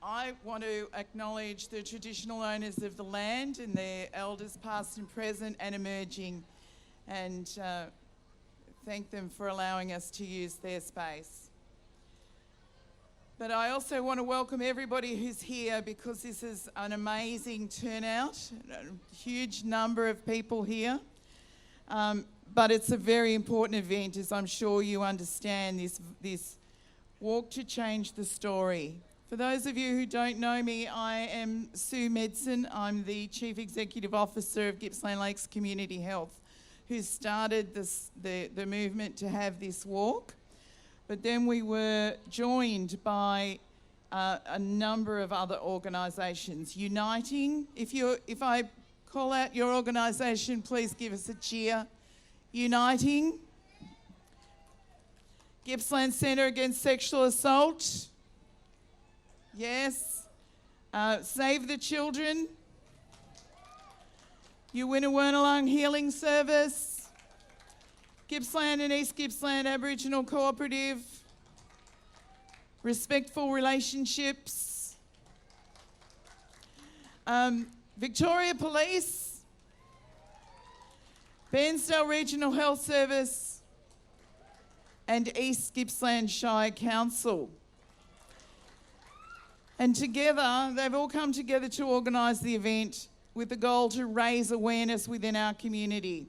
I want to acknowledge the traditional owners of the land and their elders past and present and emerging, and thank them for allowing us to use their space. But I also want to welcome everybody who's here, because this is an amazing turnout, a huge number of people here. But it's a very important event, as I'm sure you understand, this Walk to Change the Story. For those of you who don't know me, I am Sue Medson. I'm the Chief Executive Officer of Gippsland Lakes Community Health, who started the movement to have this walk. But then we were joined by a number of other organisations. Uniting, if I call out your organisation, please give us a cheer. Uniting, Gippsland Centre Against Sexual Assault, yes. Save the Children, Uwinawurnalung Healing Service, Gippsland and East Gippsland Aboriginal Cooperative, Respectful Relationships, Victoria Police, Bairnsdale Regional Health Service, and East Gippsland Shire Council. And together, they've all come together to organise the event with the goal to raise awareness within our community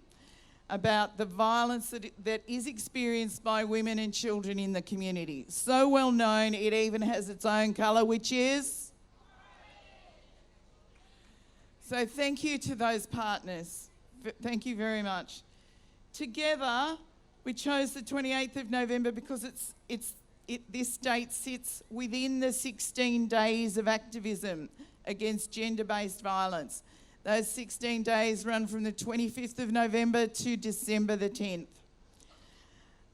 about the violence that is experienced by women and children in the community. So well known, it even has its own colour, which is? So thank you to those partners. Thank you very much. Together, we chose the 28th of November because this date sits within the 16 days of activism against gender-based violence. Those 16 days run from the 25th of November to December the 10th.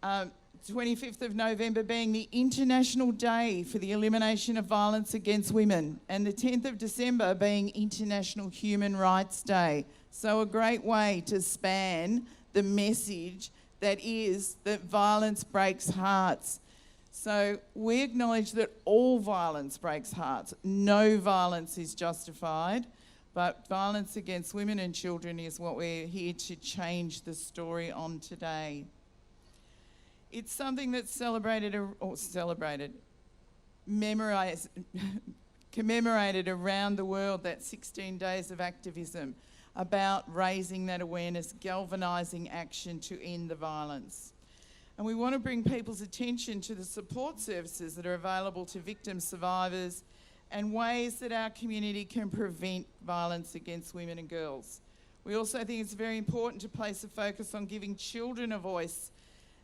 25th of November being the International Day for the Elimination of Violence Against Women, and the 10th of December being International Human Rights Day. So a great way to span the message that is that violence breaks hearts. So we acknowledge that all violence breaks hearts. No violence is justified, but violence against women and children is what we're here to change the story on today. It's something that's commemorated around the world, that 16 days of activism about raising that awareness, galvanising action to end the violence. And we want to bring people's attention to the support services that are available to victims, survivors, and ways that our community can prevent violence against women and girls. We also think it's very important to place a focus on giving children a voice,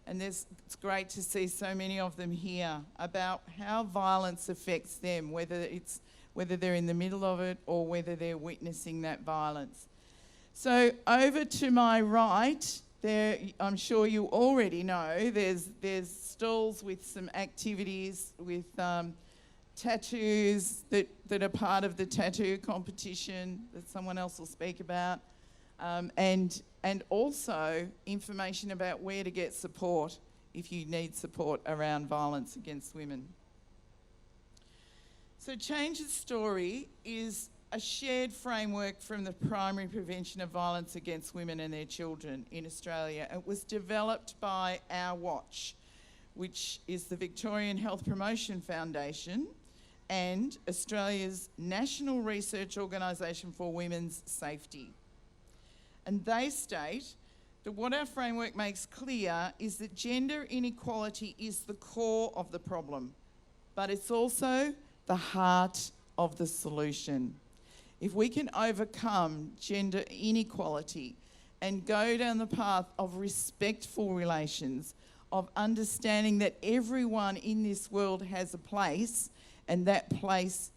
and it's great to see so many of them here, about how violence affects them, whether they're in the middle of it or whether they're witnessing that violence. So over to my right, there, I'm sure you already know, there's stalls with some activities, with tattoos that are part of the tattoo competition that someone else will speak about, and also information about where to get support if you need support around violence against women. So Change the Story is a shared framework from the Primary Prevention of Violence Against Women and their Children in Australia. It was developed by Our Watch, which is the Victorian Health Promotion Foundation and Australia's National Research Organisation for Women's Safety. And they state that what our framework makes clear is that gender inequality is the core of the problem, but it's also the heart of the solution. If we can overcome gender inequality and go down the path of respectful relations, of understanding that everyone in this world has a place and that place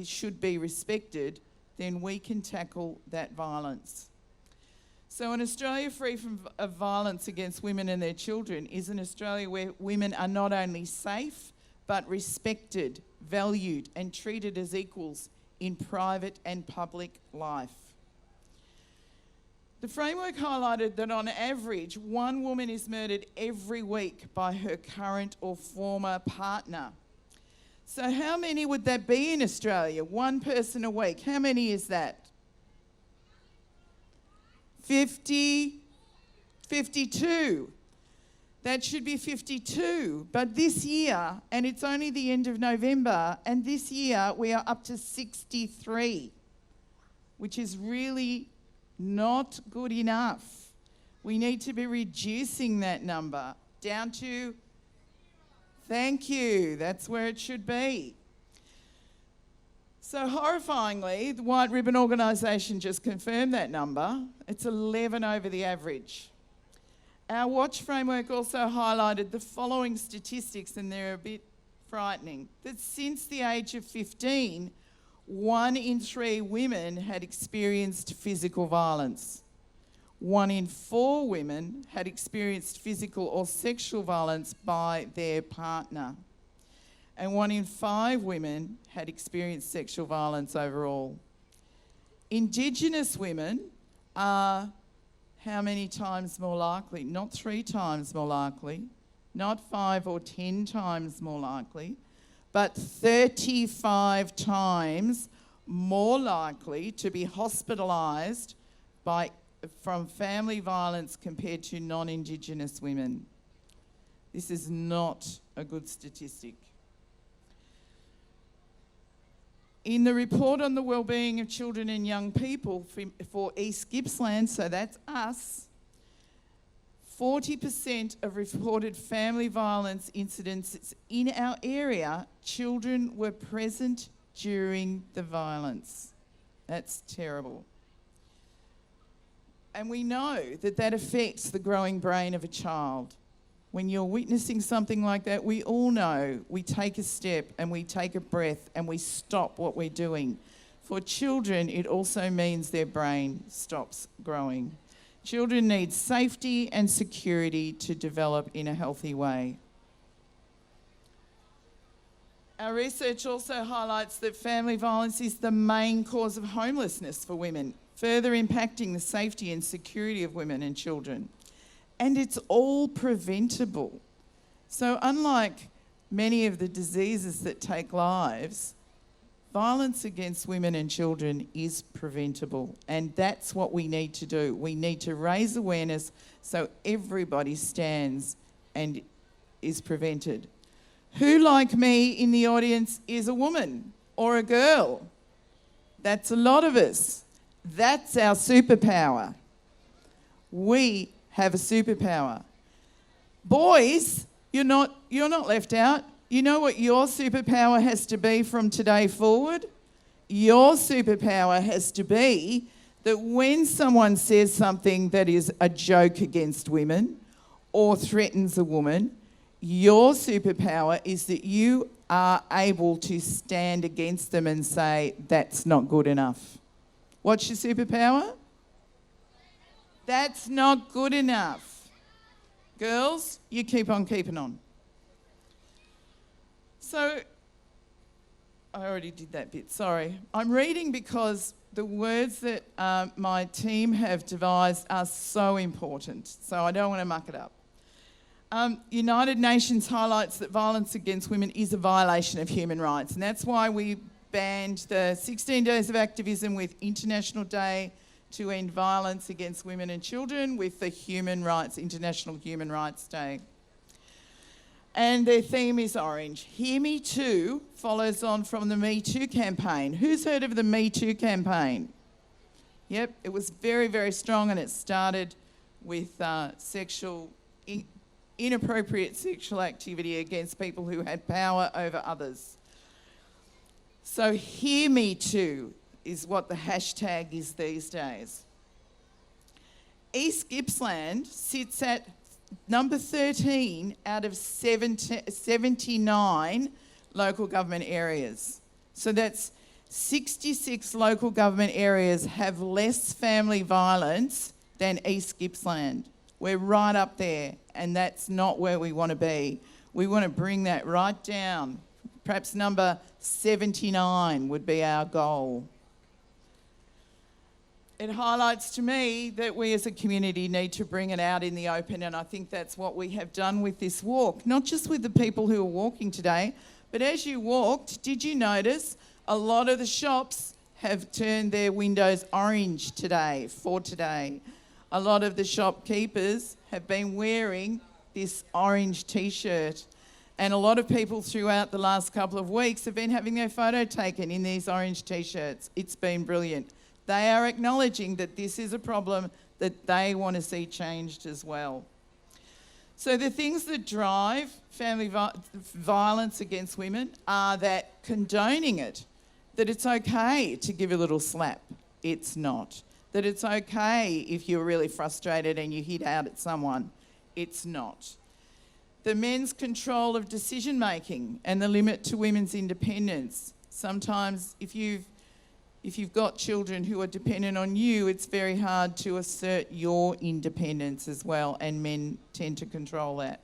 should be respected, then we can tackle that violence. So an Australia free of violence against women and their children is an Australia where women are not only safe, but respected, valued and treated as equals in private and public life. The framework highlighted that on average, one woman is murdered every week by her current or former partner. So how many would that be in Australia? One person a week. How many is that? 50, 52. That should be 52. But this year, and it's only the end of November, and this year we are up to 63, which is really not good enough. We need to be reducing that number down to, thank you, that's where it should be. So horrifyingly, the White Ribbon Organisation just confirmed that number. It's 11 over the average. Our Watch framework also highlighted the following statistics, and they're a bit frightening. That since the age of 15, 1 in 3 women had experienced physical violence. 1 in 4 women had experienced physical or sexual violence by their partner. And 1 in 5 women had experienced sexual violence overall. Indigenous women are how many times more likely? Not 3 times more likely, not 5 or 10 times more likely, but 35 times more likely to be hospitalised from family violence compared to non-Indigenous women. This is not a good statistic. In the report on the wellbeing of children and young people for East Gippsland, so that's us, 40% of reported family violence incidents in our area, children were present during the violence. That's terrible. And we know that that affects the growing brain of a child. When you're witnessing something like that, we all know we take a step and we take a breath and we stop what we're doing. For children, it also means their brain stops growing. Children need safety and security to develop in a healthy way. Our research also highlights that family violence is the main cause of homelessness for women, further impacting the safety and security of women and children. And it's all preventable. So unlike many of the diseases that take lives, violence against women and children is preventable. And that's what we need to do. We need to raise awareness so everybody stands and is prevented. Who, like me in the audience, is a woman or a girl? That's a lot of us. That's our superpower. We have a superpower. Boys, you're not left out. You know what your superpower has to be from today forward? Your superpower has to be that when someone says something that is a joke against women or threatens a woman, your superpower is that you are able to stand against them and say, that's not good enough. What's your superpower? That's not good enough. Girls, you keep on keeping on. So, I already did that bit, sorry. I'm reading because the words that my team have devised are so important, so I don't want to muck it up. United Nations highlights that violence against women is a violation of human rights, and that's why we banned the 16 days of activism with International Day to End Violence Against Women and Children with the International Human Rights Day. And their theme is orange. Hear Me Too follows on from the Me Too campaign. Who's heard of the Me Too campaign? Yep, it was very, very strong, and it started with inappropriate sexual activity against people who had power over others. So Hear Me Too is what the hashtag is these days. East Gippsland sits at number 13 out of 79 local government areas. So that's 66 local government areas have less family violence than East Gippsland. We're right up there, and that's not where we want to be. We want to bring that right down. Perhaps number 79 would be our goal. It highlights to me that we as a community need to bring it out in the open, and I think that's what we have done with this walk. Not just with the people who are walking today, But as you walked, did you notice a lot of the shops have turned their windows orange for today? A lot of the shopkeepers have been wearing this orange t-shirt. And a lot of people throughout the last couple of weeks have been having their photo taken in these orange t-shirts. It's been brilliant. They are acknowledging that this is a problem that they want to see changed as well. So the things that drive family violence against women are that condoning it, that it's okay to give a little slap. It's not. That it's okay if you're really frustrated and you hit out at someone. It's not. The men's control of decision making and the limit to women's independence. Sometimes if you've got children who are dependent on you, it's very hard to assert your independence as well, and men tend to control that.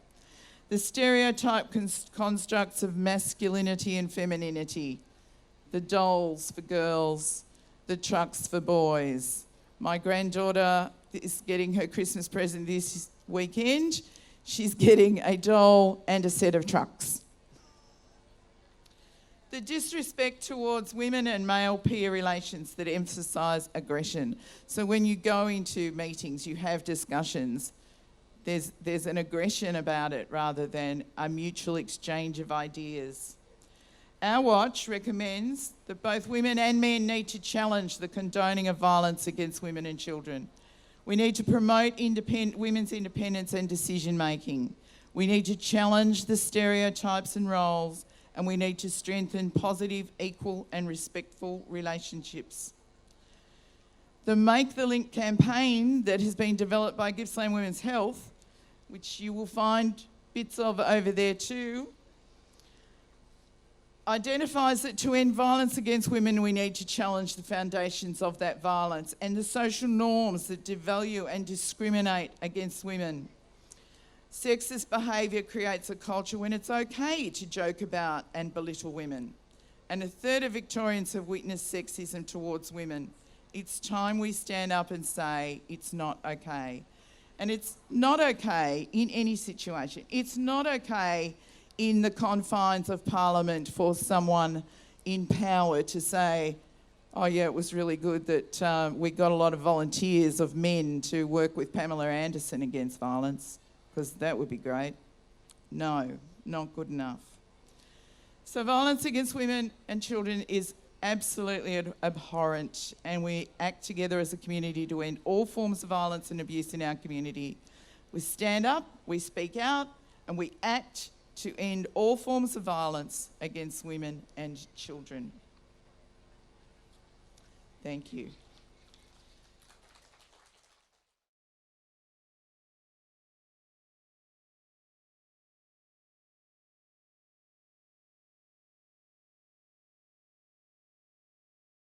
The stereotype constructs of masculinity and femininity. The dolls for girls, the trucks for boys. My granddaughter is getting her Christmas present this weekend. She's getting a doll and a set of trucks. The disrespect towards women and male peer relations that emphasise aggression. So when you go into meetings, you have discussions, there's an aggression about it rather than a mutual exchange of ideas. Our watch recommends that both women and men need to challenge the condoning of violence against women and children. We need to promote women's independence and decision making. We need to challenge the stereotypes and roles, and we need to strengthen positive, equal and respectful relationships. The Make the Link campaign that has been developed by Gippsland Women's Health, which you will find bits of over there too, identifies that to end violence against women, we need to challenge the foundations of that violence and the social norms that devalue and discriminate against women. Sexist behaviour creates a culture when it's okay to joke about and belittle women. And a third of Victorians have witnessed sexism towards women. It's time we stand up and say it's not okay. And it's not okay in any situation. It's not okay in the confines of Parliament for someone in power to say, oh yeah, it was really good that we got a lot of volunteers of men to work with Pamela Anderson against violence, because that would be great. No, not good enough. So violence against women and children is absolutely abhorrent, and we act together as a community to end all forms of violence and abuse in our community. We stand up, we speak out, and we act to end all forms of violence against women and children. Thank you.